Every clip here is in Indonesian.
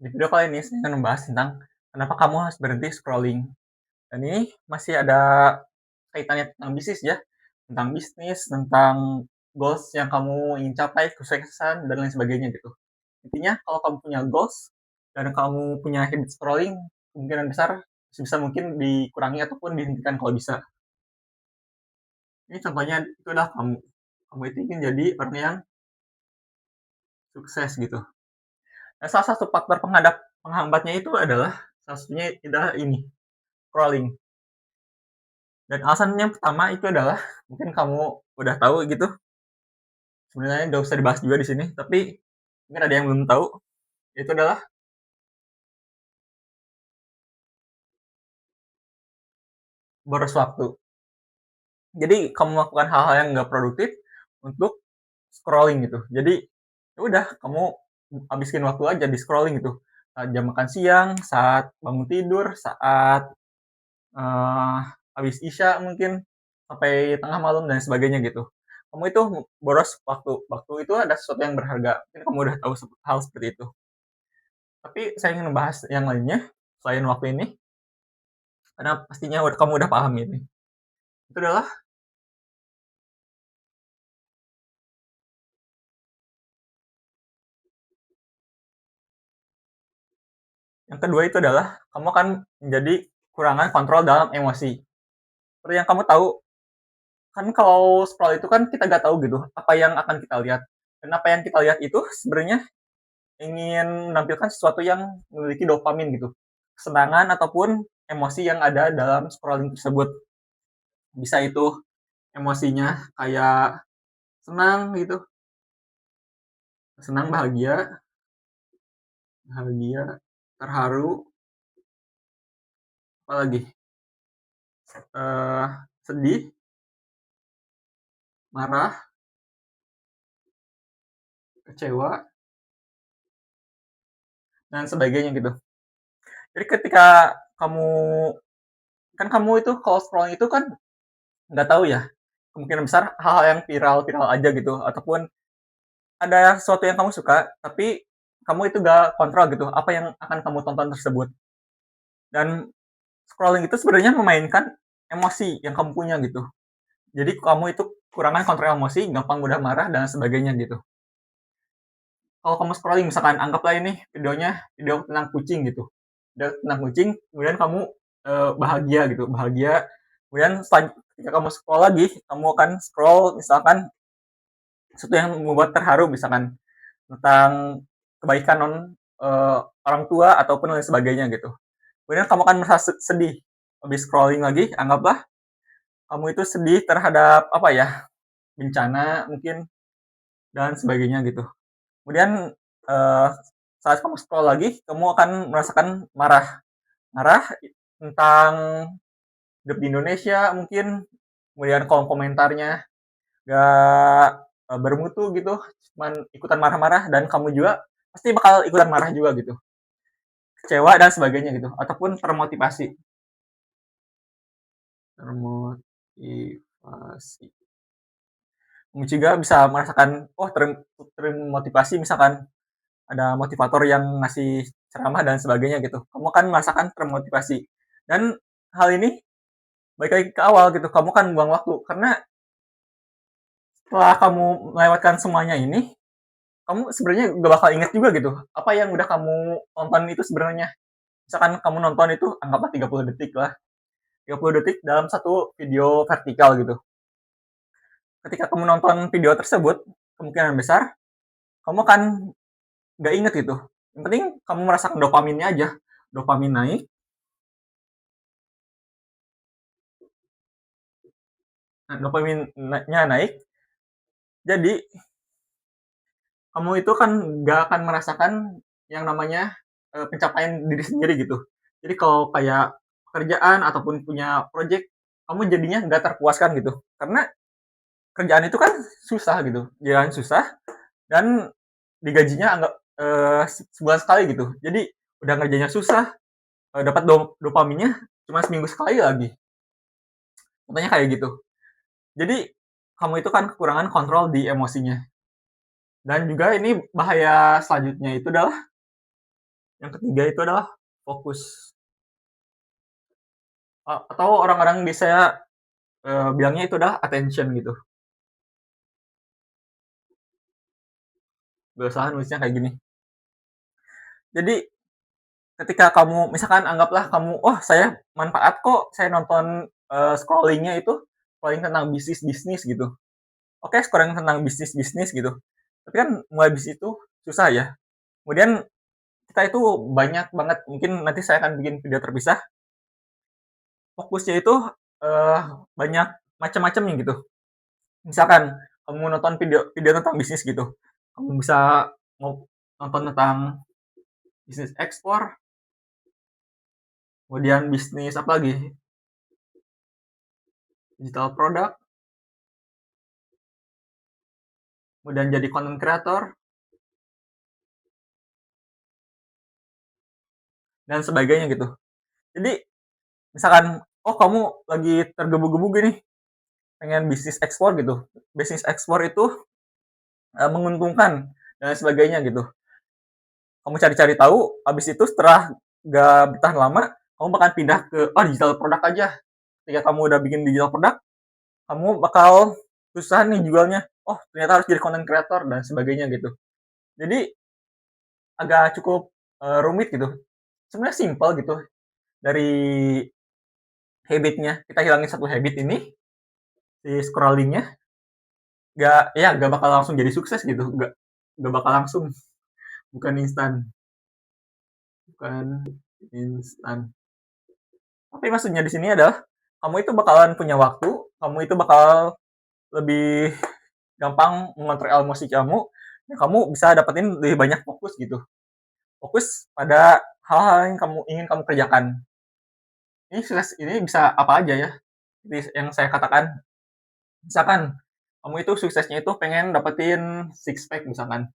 Di video kali ini saya akan membahas tentang kenapa kamu harus berhenti scrolling. Dan ini masih ada kaitannya tentang bisnis ya, tentang bisnis, tentang goals yang kamu ingin capai, kesuksesan, dan lain sebagainya gitu. Intinya kalau kamu punya goals dan kamu punya habit scrolling, kemungkinan besar sebisa mungkin dikurangi ataupun dihentikan kalau bisa. Ini contohnya itu adalah kamu. Kamu itu ingin jadi orang yang sukses gitu. Nah, salah satu faktor penghambatnya itu adalah salah satunya adalah ini, scrolling. Dan alasan yang pertama itu adalah mungkin kamu udah tahu gitu, sebenarnya nggak usah dibahas juga di sini, tapi mungkin ada yang belum tahu, itu adalah boros waktu. Jadi kamu melakukan hal-hal yang nggak produktif untuk scrolling gitu. Jadi ya udah kamu habisin waktu aja di scrolling gitu. Saat jam makan siang, saat bangun tidur, saat uh, habis isya mungkin sampai tengah malam dan sebagainya gitu. Kamu itu boros waktu. Waktu itu ada sesuatu yang berharga. Mungkin kamu udah tahu hal seperti itu. Tapi saya ingin membahas yang lainnya selain waktu ini, karena pastinya kamu udah paham ini. Itu adalah yang kedua itu adalah kamu akan menjadi kurangan kontrol dalam emosi. Seperti yang kamu tahu, kan kalau scroll itu kan kita nggak tahu gitu apa yang akan kita lihat. Dan apa yang kita lihat itu sebenarnya ingin menampilkan sesuatu yang memiliki dopamin gitu. Kesenangan ataupun emosi yang ada dalam scrolling tersebut. Bisa itu emosinya kayak senang gitu, senang, bahagia, bahagia, terharu, apalagi sedih, marah, kecewa, dan sebagainya gitu. Jadi ketika kamu kan kamu itu kalau scrolling itu kan nggak tahu ya, kemungkinan besar hal-hal yang viral-viral aja gitu, ataupun ada sesuatu yang kamu suka, tapi kamu itu gak kontrol gitu, apa yang akan kamu tonton tersebut. Dan scrolling itu sebenarnya memainkan emosi yang kamu punya gitu. Jadi kamu itu kurangan kontrol emosi, gampang mudah marah dan sebagainya gitu. Kalau kamu scrolling misalkan anggaplah ini videonya video tentang kucing gitu. Video tentang kucing, kemudian kamu bahagia gitu, bahagia. Kemudian ketika kamu scroll lagi, kamu akan scroll misalkan sesuatu yang membuat terharu misalkan tentang kebaikan orang tua ataupun lain sebagainya gitu. Kemudian kamu akan merasa sedih. Habis scrolling lagi, anggaplah kamu itu sedih terhadap apa ya, bencana mungkin dan sebagainya gitu. Kemudian eh, saat kamu scroll lagi, kamu akan merasakan marah, marah tentang hidup di Indonesia mungkin. Kemudian kolom komentarnya gak bermutu gitu, cuman ikutan marah-marah dan kamu juga pasti bakal ikutan marah juga gitu, kecewa dan sebagainya gitu, ataupun termotivasi. Termotivasi. Kamu juga bisa merasakan, oh termotivasi misalkan ada motivator yang ngasih ceramah dan sebagainya gitu. Kamu kan merasakan termotivasi. Dan hal ini balik lagi ke awal gitu, kamu kan buang waktu karena setelah kamu melewatkan semuanya ini, kamu sebenarnya gak bakal inget juga gitu apa yang udah kamu tonton itu sebenarnya. Misalkan kamu nonton itu anggaplah 30 detik lah, 30 detik dalam satu video vertikal gitu. Ketika kamu nonton video tersebut, kemungkinan besar kamu kan nggak inget gitu. Yang penting kamu merasakan dopaminnya aja. Dopamin naik, nah, dopaminnya naik, jadi kamu itu kan nggak akan merasakan yang namanya pencapaian diri sendiri gitu. Jadi kalau kayak pekerjaan ataupun punya project, kamu jadinya nggak terpuaskan gitu. Karena kerjaan itu kan susah gitu, jalan susah dan digajinya anggap sebulan sekali gitu. Jadi udah ngerjainnya susah, dapat dopaminnya cuma seminggu sekali lagi. Contohnya kayak gitu. Jadi kamu itu kan kekurangan kontrol di emosinya. Dan juga ini bahaya selanjutnya itu adalah Yang ketiga itu adalah fokus. Atau orang-orang biasanya bilangnya itu adalah attention gitu. Gak usah nulisnya kayak gini. Jadi ketika kamu misalkan anggaplah kamu, oh saya manfaat kok saya nonton scrollingnya itu scrolling tentang bisnis-bisnis gitu. Oke, scrolling tentang bisnis-bisnis gitu. Tapi kan mulai bisnis itu susah ya. Kemudian kita itu banyak banget, mungkin nanti saya akan bikin video terpisah. Fokusnya itu eh, banyak macam-macamnya gitu. Misalkan kamu nonton video video tentang bisnis gitu, kamu bisa mau nonton tentang bisnis ekspor, kemudian bisnis apa lagi, digital product, kemudian jadi content creator, dan sebagainya gitu. Jadi misalkan, oh kamu lagi tergebu-gebu gini, pengen bisnis ekspor gitu. Bisnis ekspor itu menguntungkan dan sebagainya gitu. Kamu cari-cari tahu, habis itu setelah gak bertahan lama, kamu bakal pindah ke digital produk aja. Ketika kamu udah bikin digital produk, kamu bakal susah nih jualnya. Oh, ternyata harus jadi content creator dan sebagainya gitu. Jadi agak cukup rumit gitu. Sebenarnya simpel gitu. Dari habitnya, kita hilangin satu habit ini, si scrollingnya, gak bakal langsung jadi sukses gitu. Gak bakal langsung. Bukan instan. Bukan instan. Tapi maksudnya di sini adalah kamu itu bakalan punya waktu, kamu itu bakal lebih gampang mengontrol emosi kamu, ya kamu bisa dapetin lebih banyak fokus gitu. Fokus pada hal-hal yang kamu ingin kamu kerjakan. Ini sukses ini bisa apa aja ya. Seperti yang saya katakan, misalkan kamu itu suksesnya itu pengen dapetin six pack misalkan.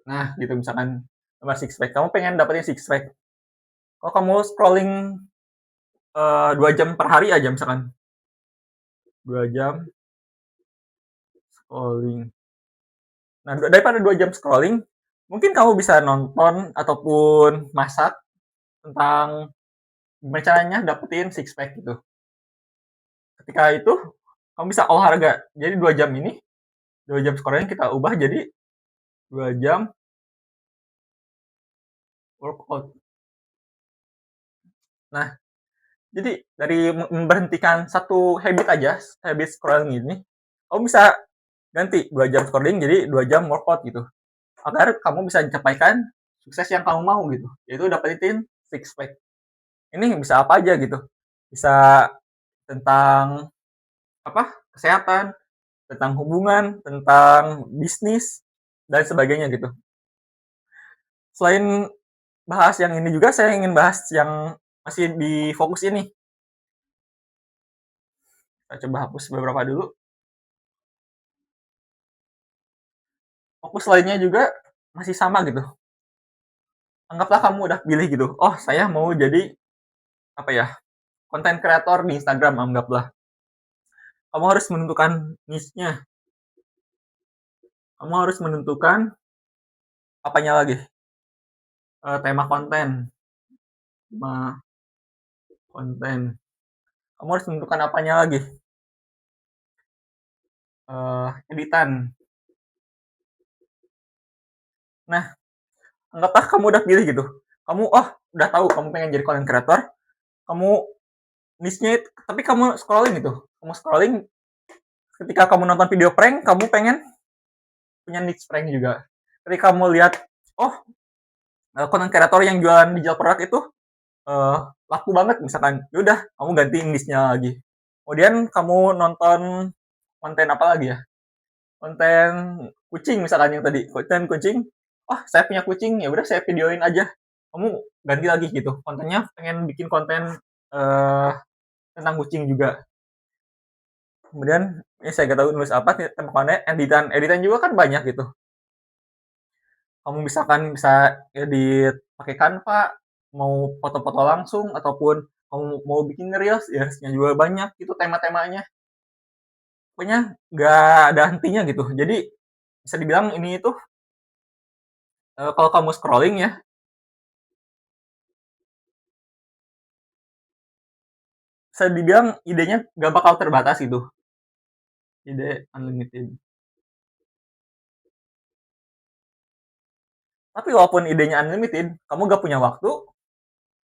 Nah, gitu misalkan nomor six pack, kamu pengen dapetin six pack. Kalau kamu scrolling 2 jam per hari aja misalkan, 2 jam scrolling. Nah, daripada 2 jam scrolling, mungkin kamu bisa nonton ataupun masak tentang gimana caranya dapetin six pack gitu. Ketika itu, kamu bisa olahraga. Jadi 2 jam ini, 2 jam scrolling kita ubah jadi 2 jam workout. Nah, jadi dari memberhentikan satu habit aja, habit scrolling ini, kamu bisa ganti 2 jam scrolling jadi 2 jam workout gitu. Agar kamu bisa mencapaikan sukses yang kamu mau gitu, yaitu dapetin six pack. Ini bisa apa aja gitu. Bisa tentang apa? Kesehatan, tentang hubungan, tentang bisnis dan sebagainya gitu. Selain bahas yang ini juga saya ingin bahas yang masih di fokus ini. Kita coba hapus beberapa dulu. Fokus lainnya juga masih sama gitu. Anggaplah kamu udah pilih gitu. Oh, saya mau jadi apa ya? Konten kreator di Instagram anggaplah. Kamu harus menentukan niche-nya. Kamu harus menentukan apanya lagi? Tema konten. Tema konten. Kamu harus menentukan apanya lagi? Editan. Nah, anggaplah kamu udah pilih gitu. Kamu udah tahu kamu pengen jadi content creator, kamu niche-nya tapi kamu scrolling gitu. Kamu scrolling ketika kamu nonton video prank, kamu pengen punya niche prank juga. Ketika kamu lihat, oh, content creator yang jualan digital produk itu laku banget misalkan, yaudah kamu ganti niche-nya lagi. Kemudian kamu nonton konten apa lagi ya? Konten kucing misalkan yang tadi, konten kucing. Oh, saya punya kucing, ya udah saya videoin aja. Kamu ganti lagi gitu. Kontennya pengen bikin konten eh tentang kucing juga. Kemudian ini saya gak tahu nulis apa, tembakannya editan juga kan banyak gitu. Kamu misalkan bisa edit pakai Canva, mau foto-foto langsung ataupun kamu mau bikin reels, ya reelsnya juga banyak itu tema-temanya. Pokoknya nggak ada hentinya gitu. Jadi bisa dibilang ini itu Kalau kamu scrolling ya, bisa dibilang idenya nggak bakal terbatas gitu, ide unlimited. Tapi walaupun idenya unlimited, kamu nggak punya waktu,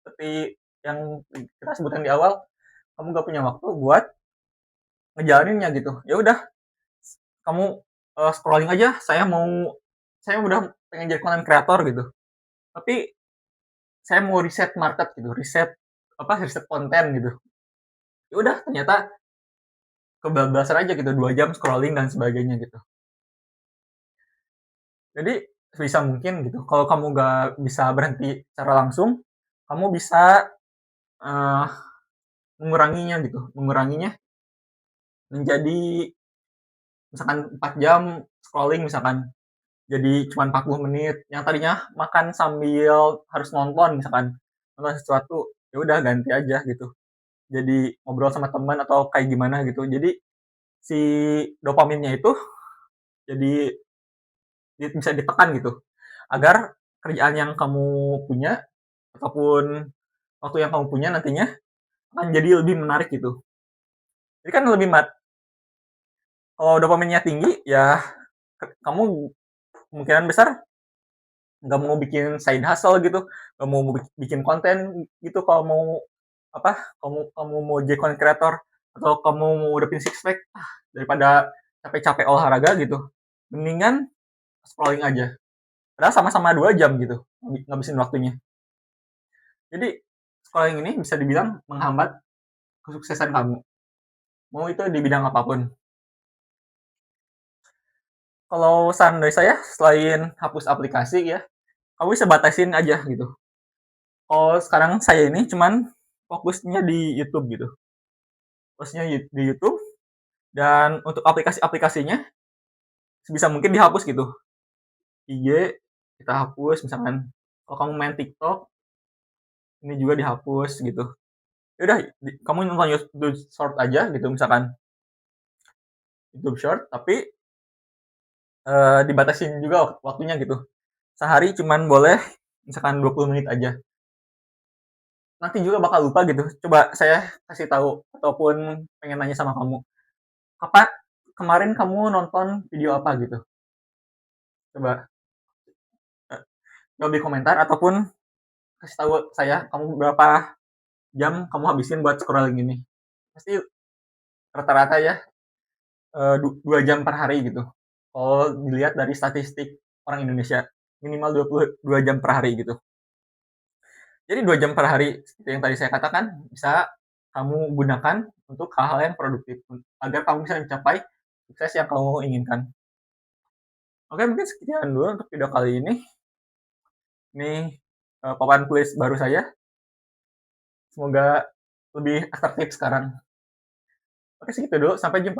seperti yang kita sebutkan di awal, kamu nggak punya waktu buat ngejalaninnya gitu. Ya udah, kamu scrolling aja. Saya udah pengen jadi content creator gitu. Tapi saya mau riset market gitu, riset konten gitu. Ya udah, ternyata kebablasan aja gitu, 2 jam scrolling dan sebagainya gitu. Jadi bisa mungkin gitu, kalau kamu nggak bisa berhenti secara langsung, kamu bisa uh, menguranginya gitu, menguranginya menjadi misalkan 4 jam scrolling misalkan, jadi cuma 40 menit. Yang tadinya makan sambil harus nonton misalkan, nonton sesuatu, ya udah ganti aja gitu. Jadi ngobrol sama teman atau kayak gimana gitu. Jadi si dopaminnya itu jadi bisa ditekan gitu. Agar kerjaan yang kamu punya ataupun waktu yang kamu punya nantinya akan jadi lebih menarik gitu. Jadi kan lebih kalau dopaminnya tinggi ya kamu kemungkinan besar nggak mau bikin side hustle gitu, nggak mau bikin konten gitu. Kalau mau apa, kamu kamu mau jadi content creator atau kamu mau dapetin six pack, daripada capek-capek olahraga gitu, mendingan scrolling aja. Padahal sama-sama 2 jam gitu ngabisin waktunya. Jadi scrolling ini bisa dibilang menghambat kesuksesan kamu, mau itu di bidang apapun. Kalau saran dari saya, selain hapus aplikasi ya, kamu bisa batasin aja gitu. Kalau sekarang saya ini cuman fokusnya di YouTube gitu, fokusnya di YouTube, dan untuk aplikasi-aplikasinya sebisa mungkin dihapus gitu. IG kita hapus misalkan, kalau kamu main TikTok ini juga dihapus gitu. Ya udah, kamu nonton YouTube Short aja gitu misalkan, YouTube Short, tapi dibatasin juga waktunya gitu. Sehari cuman boleh misalkan 20 menit aja. Nanti juga bakal lupa gitu. Coba saya kasih tahu ataupun pengen nanya sama kamu. Apa kemarin kamu nonton video apa gitu? Coba jawab di komentar ataupun kasih tahu saya kamu berapa jam kamu habisin buat scrolling ini. Pasti rata-rata ya 2 jam per hari gitu. Kalau dilihat dari statistik orang Indonesia, minimal 22 jam per hari gitu. Jadi 2 jam per hari seperti yang tadi saya katakan bisa kamu gunakan untuk hal-hal yang produktif agar kamu bisa mencapai sukses yang kamu inginkan. Oke, mungkin sekian dulu untuk video kali ini. Ini papan tulis baru saya. Semoga lebih atraktif sekarang. Oke, segitu dulu. Sampai jumpa.